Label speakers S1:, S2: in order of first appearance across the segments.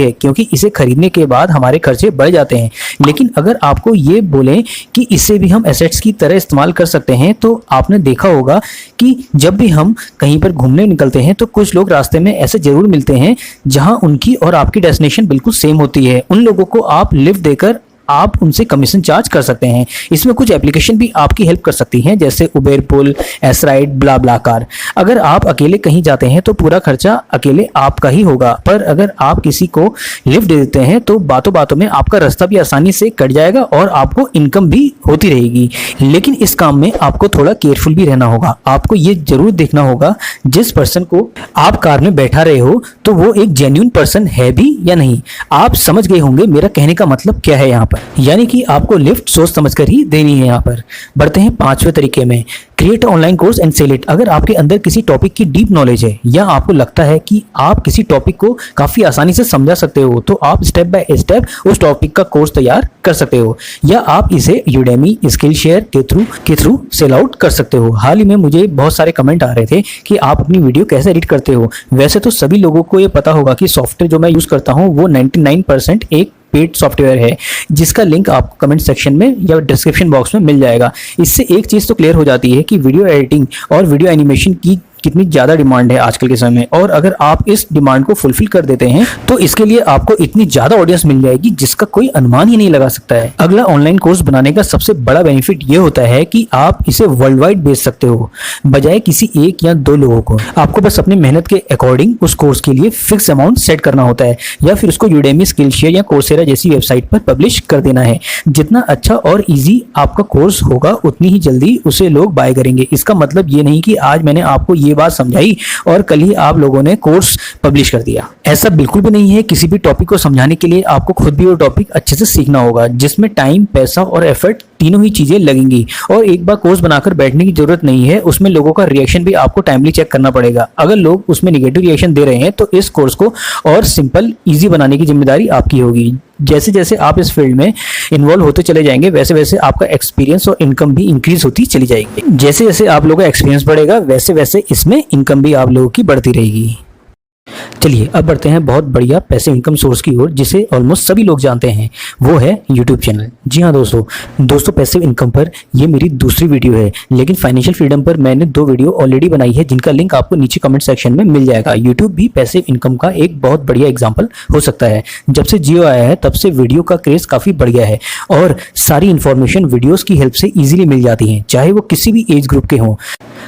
S1: है, क्योंकि इसे खरीदने के बाद हमारे खर्चे बढ़ जाते हैं। लेकिन अगर आपको ये बोलें कि इसे भी हम एसेट्स की तरह इस्तेमाल कर सकते हैं, तो आपने देखा होगा कि जब भी हम कहीं पर घूमने निकलते हैं तो कुछ लोग रास्ते में ऐसे जरूर मिलते हैं जहां उनकी और आपकी डेस्टिनेशन बिल्कुल सेम होती है। उन लोगों को आप लिफ्ट देकर आप उनसे कमीशन चार्ज कर सकते हैं। इसमें कुछ एप्लीकेशन भी आपकी हेल्प कर सकती हैं, जैसे उबेर पुल, एस राइड, ब्ला ब्ला कार। अगर आप अकेले कहीं जाते हैं तो पूरा खर्चा अकेले आपका ही होगा, पर अगर आप किसी को लिफ्ट दे देते हैं तो बातों बातों में आपका रास्ता भी आसानी से कट जाएगा और आपको इनकम भी होती रहेगी। लेकिन इस काम में आपको थोड़ा केयरफुल भी रहना होगा। आपको ये जरूर देखना होगा जिस पर्सन को आप कार में बैठा रहे हो तो वो एक जेन्युइन पर्सन है भी या नहीं। आप समझ गए होंगे मेरा कहने का मतलब क्या है यहाँ पर, यानी कि आपको लिफ्ट सोच समझकर ही देनी है। यहाँ पर बढ़ते हैं 5वें तरीके में, create online course and sell it. अगर आपके अंदर किसी टॉपिक की डीप नॉलेज है या आपको लगता है कि आप किसी टॉपिक को काफी आसानी से समझा सकते हो, तो आप स्टेप बाय स्टेप उस टॉपिक का कोर्स तैयार कर सकते हो, या आप इसे यूडेमी, स्किल शेयर के थ्रू सेल आउट कर सकते हो। हाल ही में मुझे बहुत सारे कमेंट आ रहे थे कि आप अपनी वीडियो कैसे एडिट करते हो। वैसे तो सभी लोगों को ये पता होगा कि सॉफ्टवेयर जो मैं यूज करता हूँ वो 99% एक पेड सॉफ्टवेयर है, जिसका लिंक आपको कमेंट सेक्शन में या डिस्क्रिप्शन बॉक्स में मिल जाएगा। इससे एक चीज़ तो क्लियर हो जाती है कि वीडियो एडिटिंग और वीडियो एनिमेशन की कितनी ज़्यादा डिमांड है आजकल के समय में, और अगर आप इस डिमांड को फुलफिल कर देते हैं तो इसके लिए आपको इतनी ज़्यादा ऑडियंस मिल जाएगी जिसका कोई अनुमान ही नहीं लगा सकता है। अगला ऑनलाइन कोर्स बनाने का सबसे बड़ा बेनिफिट ये होता है कि आप इसे वर्ल्ड वाइड बेच सकते हो, बजाय किसी एक या दो लोगों को। आपको बस अपनी मेहनत के अकॉर्डिंग उस कोर्स के लिए फिक्स अमाउंट सेट करना होता है, या फिर उसको यूडेमी, स्किल शेयर या कोर्सेरा जैसी वेबसाइट पर पब्लिश कर देना है। जितना अच्छा और ईजी आपका कोर्स होगा उतनी ही जल्दी उसे लोग बाय करेंगे। इसका मतलब ये नहीं कि आज मैंने आपको ये बात समझाई और कल ही आप लोगों ने कोर्स पब्लिश कर दिया। ऐसा बिल्कुल भी नहीं है। किसी भी टॉपिक को समझाने के लिए आपको खुद भी वो टॉपिक अच्छे से सीखना होगा, जिसमें टाइम, पैसा और एफर्ट तीनों ही चीजें लगेंगी। और एक बार कोर्स बनाकर बैठने की जरूरत नहीं है, उसमें लोगों का रिएक्शन भी आपको टाइमली चेक करना पड़ेगा। अगर लोग उसमें निगेटिव रिएक्शन दे रहे हैं तो इस कोर्स को और सिंपल, ईजी बनाने की जिम्मेदारी आपकी होगी। जैसे जैसे आप इस फील्ड में इन्वॉल्व होते चले जाएंगे वैसे वैसे आपका एक्सपीरियंस और इनकम भी इंक्रीज होती चली जाएगी। जैसे जैसे आप लोगों का एक्सपीरियंस बढ़ेगा वैसे वैसे इसमें इनकम भी आप लोगों की बढ़ती रहेगी। चलिए अब बढ़ते हैं बहुत बढ़िया पैसिव इनकम सोर्स की ओर, जिसे ऑलमोस्ट सभी लोग जानते हैं, वो है यूट्यूब चैनल। जी हाँ दोस्तों पैसिव इनकम पर ये मेरी दूसरी वीडियो है, लेकिन फाइनेंशियल फ्रीडम पर मैंने 2 वीडियो ऑलरेडी बनाई है, जिनका लिंक आपको नीचे कमेंट सेक्शन में मिल जाएगा। यूट्यूब भी पैसिव इनकम का एक बहुत बढ़िया एग्जाम्पल हो सकता है। जब से जियो आया है तब से वीडियो का क्रेज काफी बढ़ गया है और सारी इन्फॉर्मेशन वीडियोस की हेल्प से इजीली मिल जाती है, चाहे वो किसी भी एज ग्रुप के हों।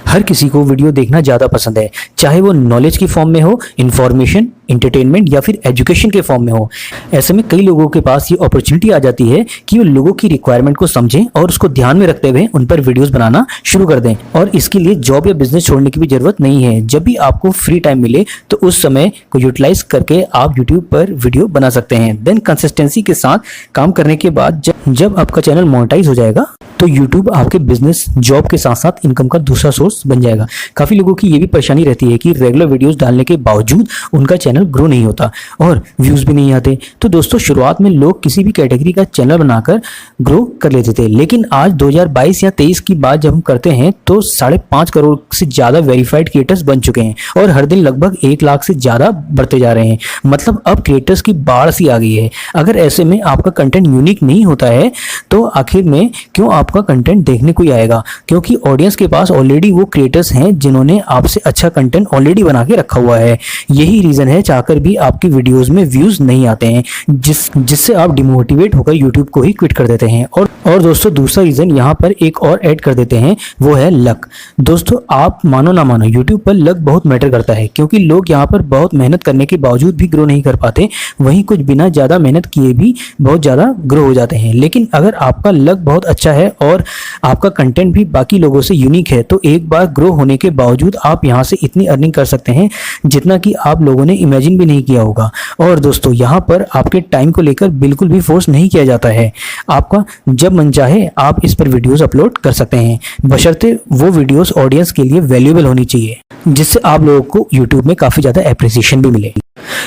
S1: हर किसी को वीडियो देखना ज़्यादा पसंद है, चाहे वो नॉलेज की फॉर्म में हो, इन्फॉर्मेशन, एंटरटेनमेंट या फिर एजुकेशन के फॉर्म में हो। ऐसे में कई लोगों के पास ये अपॉर्चुनिटी आ जाती है कि वो लोगों की रिक्वायरमेंट को समझें और उसको ध्यान में रखते हुए उन पर वीडियोस बनाना शुरू कर दें। और इसके लिए जॉब या बिजनेस छोड़ने की भी जरूरत नहीं है। जब भी आपको फ्री टाइम मिले तो उस समय को यूटिलाइज करके आप यूट्यूब पर वीडियो बना सकते हैं। देन कंसिस्टेंसी के साथ काम करने के बाद जब आपका चैनल मोनेटाइज हो जाएगा तो यूट्यूब आपके बिजनेस, जॉब के साथ साथ इनकम का दूसरा सोर्स बन जाएगा। काफ़ी लोगों की ये भी परेशानी रहती है कि रेगुलर वीडियोस डालने के बावजूद उनका चैनल ग्रो नहीं होता और व्यूज़ भी नहीं आते। तो दोस्तों शुरुआत में लोग किसी भी कैटेगरी का चैनल बनाकर ग्रो कर लेते थे, लेकिन आज 2022 या 23 की बात जब हम करते हैं तो 5.5 करोड़ से ज़्यादा वेरीफाइड क्रिएटर्स बन चुके हैं और हर दिन लगभग 1 लाख से ज़्यादा बढ़ते जा रहे हैं। मतलब अब क्रिएटर्स की बाढ़ सी आ गई है। अगर ऐसे में आपका कंटेंट यूनिक नहीं होता है तो आखिर में क्यों आपका कंटेंट देखने कोई आएगा? क्योंकि ऑडियंस के पास ऑलरेडी वो क्रिएटर्स हैं जिन्होंने आपसे अच्छा कंटेंट ऑलरेडी बना के रखा हुआ है। यही रीजन है चाहकर भी आपकी वीडियोस में व्यूज नहीं आते हैं, जिससे आप डिमोटिवेट होकर यूट्यूब को ही क्विट कर देते हैं। और दोस्तों दूसरा रीजन यहाँ पर एक और ऐड कर देते हैं, वो है लक। दोस्तों आप मानो ना मानो यूट्यूब पर लक बहुत मैटर करता है, क्योंकि लोग यहाँ पर बहुत मेहनत करने के बावजूद भी ग्रो नहीं कर पाते, वहीं कुछ बिना ज़्यादा मेहनत किए भी बहुत ज़्यादा ग्रो हो जाते हैं। लेकिन अगर आपका लक बहुत अच्छा है और आपका कंटेंट भी बाकी लोगों से यूनिक है तो एक बार ग्रो होने के बावजूद आप यहाँ से इतनी अर्निंग कर सकते हैं जितना कि आप लोगों ने इमेजिन भी नहीं किया होगा। और दोस्तों यहाँ पर आपके टाइम को लेकर बिल्कुल भी फोर्स नहीं किया जाता है। आपका जब मन चाहे आप इस पर वीडियोस अपलोड कर सकते हैं, बशर्ते वो वीडियोस ऑडियंस के लिए वैल्यूएबल होनी चाहिए, जिससे आप लोगों को यूट्यूब में काफ़ी ज़्यादा एप्रिसिएशन भी मिलेगी।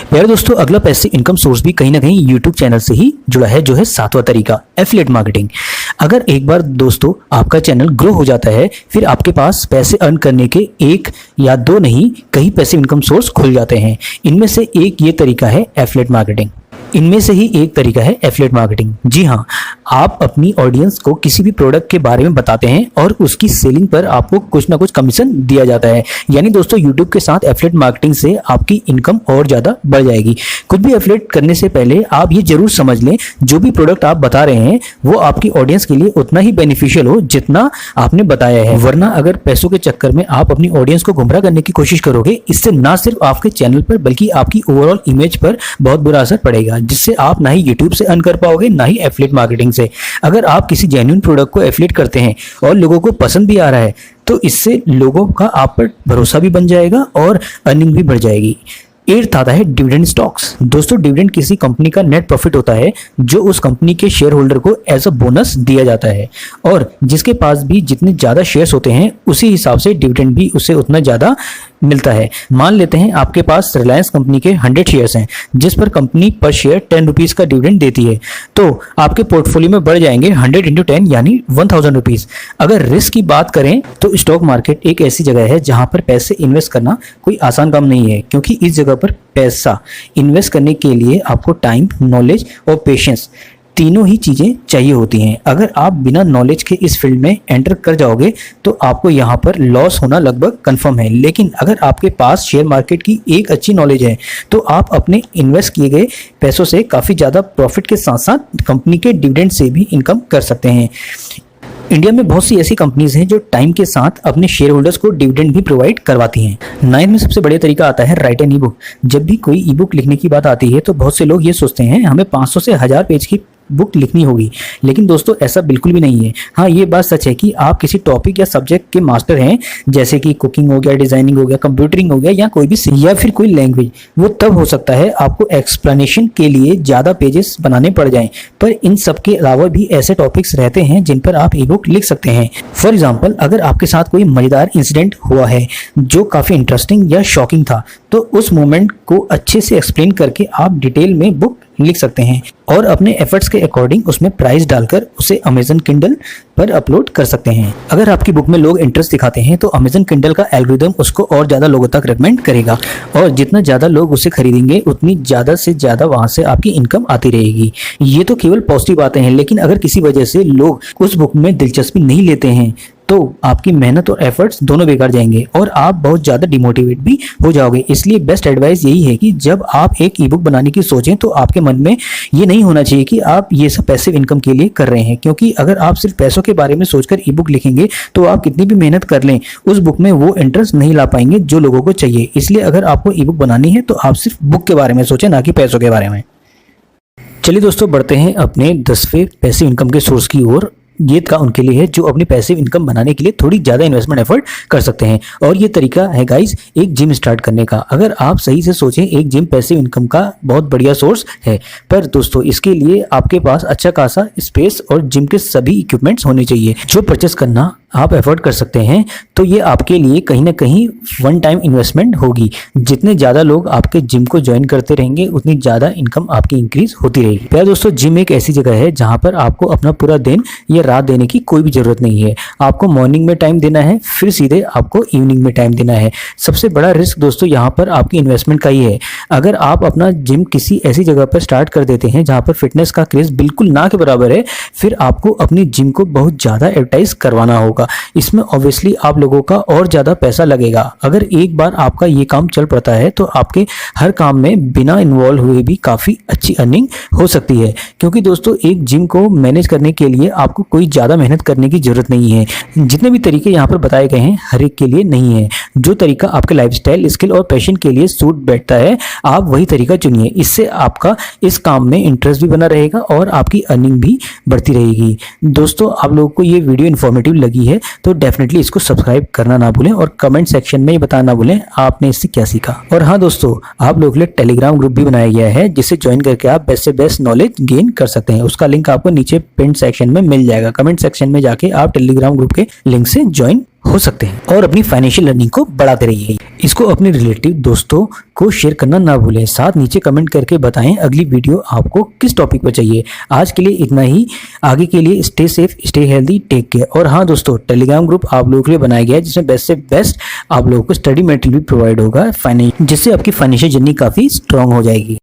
S1: प्यारे दोस्तों अगला पैसिव इनकम सोर्स भी कहीं ना कहीं यूट्यूब चैनल से ही जुड़ा है, जो है 7वां तरीका, एफिलिएट मार्केटिंग। अगर एक बार दोस्तों आपका चैनल ग्रो हो जाता है, फिर आपके पास पैसे अर्न करने के एक या दो नहीं, कई पैसिव इनकम सोर्स खुल जाते हैं। इनमें से एक ये तरीका है एफिलिएट मार्केटिंग। इनमें से ही एक तरीका है एफिलिएट मार्केटिंग। जी हाँ, आप अपनी ऑडियंस को किसी भी प्रोडक्ट के बारे में बताते हैं और उसकी सेलिंग पर आपको कुछ ना कुछ कमीशन दिया जाता है। यानी दोस्तों यूट्यूब के साथ एफिलिएट मार्केटिंग से आपकी इनकम और ज़्यादा बढ़ जाएगी। कुछ भी एफिलिएट करने से पहले आप ये जरूर समझ लें, जो भी प्रोडक्ट आप बता रहे हैं वो आपकी ऑडियंस के लिए उतना ही बेनिफिशियल हो जितना आपने बताया है। वरना अगर पैसों के चक्कर में आप अपनी ऑडियंस को गुमराह करने की कोशिश करोगे, इससे ना सिर्फ आपके चैनल पर बल्कि आपकी ओवरऑल इमेज पर बहुत बुरा असर पड़ेगा, जिससे आप ना ही यूट्यूब से अर्न कर पाओगे ना ही एफिलिएट मार्केटिंग से। अगर आप किसी जेन्युइन प्रोडक्ट को एफिलिएट करते हैं और लोगों को पसंद भी आ रहा है, तो इससे लोगों का आप पर भरोसा भी बन जाएगा और अर्निंग भी बढ़ जाएगी। 8th आता है डिविडेंड स्टॉक्स। दोस्तों डिविडेंड किसी कंपनी का नेट प्रॉफिट होता है जो उस कंपनी के शेयर होल्डर को एज अ बोनस दिया जाता है, और जिसके पास भी जितने ज़्यादा शेयर्स होते हैं उसी हिसाब से डिविडेंड भी उसे उतना ज़्यादा मिलता है। मान लेते हैं आपके पास रिलायंस कंपनी के 100 शेयर्स हैं, जिस पर कंपनी पर शेयर 10 रुपीज़ का डिविडेंड देती है, तो आपके पोर्टफोलियो में बढ़ जाएंगे 100 × 10 यानी 1000 रुपीज़। अगर रिस्क की बात करें तो स्टॉक मार्केट एक ऐसी जगह है जहां पर पैसे इन्वेस्ट करना कोई आसान काम नहीं है, क्योंकि इस जगह पर पैसा इन्वेस्ट करने के लिए आपको टाइम, नॉलेज और पेशेंस तीनों ही चीज़ें चाहिए होती हैं। अगर आप बिना नॉलेज के इस फील्ड में एंटर कर जाओगे तो आपको यहाँ पर लॉस होना लगभग कंफर्म है। लेकिन अगर आपके पास शेयर मार्केट की एक अच्छी नॉलेज है तो आप अपने इन्वेस्ट किए गए पैसों से काफ़ी ज़्यादा प्रॉफिट के साथ साथ कंपनी के डिविडेंड से भी इनकम कर सकते हैं। इंडिया में बहुत सी ऐसी कंपनीज हैं जो टाइम के साथ अपने शेयर होल्डर्स को डिविडेंड भी प्रोवाइड करवाती हैं। 9th में सबसे बढ़िया तरीका आता है राइट एन ई बुक। जब भी कोई ई बुक लिखने की बात आती है तो बहुत से लोग ये सोचते हैं हमें 500 से 1000 पेज की बुक लिखनी होगी, लेकिन दोस्तों ऐसा बिल्कुल भी नहीं है। हाँ, ये बात सच है कि आप किसी टॉपिक या सब्जेक्ट के मास्टर हैं, जैसे कि कुकिंग हो गया, डिजाइनिंग हो गया, कंप्यूटरिंग हो गया, या कोई भी या फिर कोई लैंग्वेज, वो तब हो सकता है आपको एक्सप्लेनेशन के लिए ज़्यादा पेजेस बनाने पड़ जाएं। पर इन सब के अलावा भी ऐसे टॉपिक्स रहते हैं जिन पर आप ई बुक लिख सकते हैं। फॉर एग्जाम्पल, अगर आपके साथ कोई मज़ेदार इंसिडेंट हुआ है जो काफ़ी इंटरेस्टिंग या शॉकिंग था, तो उस मोमेंट को अच्छे से एक्सप्लेन करके आप डिटेल में बुक लिख सकते हैं और अपने एफर्ट्स के अकॉर्डिंग उसमें प्राइस डालकर उसे अमेजन किंडल पर अपलोड कर सकते हैं। अगर आपकी बुक में लोग इंटरेस्ट दिखाते हैं तो अमेजन किंडल का एल्गोरिदम उसको और ज़्यादा लोगों तक रेकमेंड करेगा, और जितना ज़्यादा लोग उसे खरीदेंगे उतनी ज़्यादा से ज़्यादा वहाँ से आपकी इनकम आती रहेगी। ये तो केवल पॉजिटिव बातें हैं, लेकिन अगर किसी वजह से लोग उस बुक में दिलचस्पी नहीं लेते हैं तो आपकी मेहनत और एफर्ट्स दोनों बेकार जाएंगे और आप बहुत ज़्यादा डिमोटिवेट भी हो जाओगे। इसलिए बेस्ट एडवाइस यही है कि जब आप एक ई बुक बनाने की सोचें तो आपके मन में ये नहीं होना चाहिए कि आप ये सब पैसिव इनकम के लिए कर रहे हैं, क्योंकि अगर आप सिर्फ पैसों के बारे में सोचकर ई बुक लिखेंगे तो आप कितनी भी मेहनत कर लें उस बुक में वो इंटरेस्ट नहीं ला पाएंगे जो लोगों को चाहिए। इसलिए अगर आपको ई बुक बनानी है तो आप सिर्फ बुक के बारे में सोचें, ना कि पैसों के बारे में। चलिए दोस्तों, बढ़ते हैं अपने 10वें पैसिव इनकम के सोर्स की ओर। ये का उनके लिए है जो अपनी पैसिव इनकम बनाने के लिए थोड़ी ज़्यादा इन्वेस्टमेंट एफर्ट कर सकते हैं, और ये तरीका है गाइस एक जिम स्टार्ट करने का। अगर आप सही से सोचें, एक जिम पैसिव इनकम का बहुत बढ़िया सोर्स है, पर दोस्तों इसके लिए आपके पास अच्छा खासा स्पेस और जिम के सभी इक्विपमेंट्स होने चाहिए जो परचेस करना आप एफर्ट कर सकते हैं। तो ये आपके लिए कहीं ना कहीं वन टाइम इन्वेस्टमेंट होगी। जितने ज़्यादा लोग आपके जिम को ज्वाइन करते रहेंगे उतनी ज़्यादा इनकम आपकी इंक्रीज होती रहेगी। प्यारे दोस्तों, जिम एक ऐसी जगह है जहाँ पर आपको अपना पूरा दिन या रात देने की कोई भी ज़रूरत नहीं है। आपको मॉर्निंग में टाइम देना है, फिर सीधे आपको इवनिंग में टाइम देना है। सबसे बड़ा रिस्क दोस्तों यहाँ पर आपकी इन्वेस्टमेंट का ही है। अगर आप अपना जिम किसी ऐसी जगह पर स्टार्ट कर देते हैं जहाँ पर फिटनेस का क्रेज बिल्कुल ना के बराबर है, फिर आपको अपनी जिम को बहुत ज़्यादा एडवर्टाइज करवाना होगा। इसमें ऑब्वियसली आप लोगों का और ज़्यादा पैसा लगेगा। अगर एक बार आपका ये काम चल पड़ता है तो आपके हर काम में बिना इन्वॉल्व हुए भी काफ़ी अच्छी अर्निंग हो सकती है, क्योंकि दोस्तों एक जिम को मैनेज करने के लिए आपको कोई ज़्यादा मेहनत करने की ज़रूरत नहीं है। जितने भी तरीके यहाँ पर बताए गए हैं हर एक के लिए नहीं है। जो तरीका आपके लाइफस्टाइल, स्किल और पैशन के लिए सूट बैठता है आप वही तरीका चुनिए। इससे आपका इस काम में इंटरेस्ट भी बना रहेगा और आपकी अर्निंग भी बढ़ती रहेगी। दोस्तों, आप लोगों को ये वीडियो इन्फॉर्मेटिव लगी है तो डेफिनेटली इसको सब्सक्राइब करना ना भूलें और कमेंट सेक्शन में ये बताना ना भूलें आपने इससे क्या सीखा। और हाँ दोस्तों, आप लोगों के लिए टेलीग्राम ग्रुप भी बनाया गया है जिसे ज्वाइन करके आप बेस्ट से बेस्ट नॉलेज गेन कर सकते हैं। उसका लिंक आपको नीचे पिन सेक्शन में मिल जाएगा। कमेंट सेक्शन में जाके आप टेलीग्राम ग्रुप के लिंक से ज्वाइन हो सकते हैं और अपनी फाइनेंशियल लर्निंग को बढ़ाते रहिए। इसको अपने रिलेटिव दोस्तों को शेयर करना ना भूलें। साथ नीचे कमेंट करके बताएं अगली वीडियो आपको किस टॉपिक पर चाहिए। आज के लिए इतना ही। आगे के लिए stay safe, stay healthy, take care. और हाँ दोस्तों, टेलीग्राम ग्रुप आप लोगों के लिए बनाया गया है जिसमें बेस्ट से बेस्ट आप लोगों को स्टडी मटेरियल भी प्रोवाइड होगा जिससे आपकी फाइनेंशियल जर्नी काफ़ी स्ट्रांग हो जाएगी।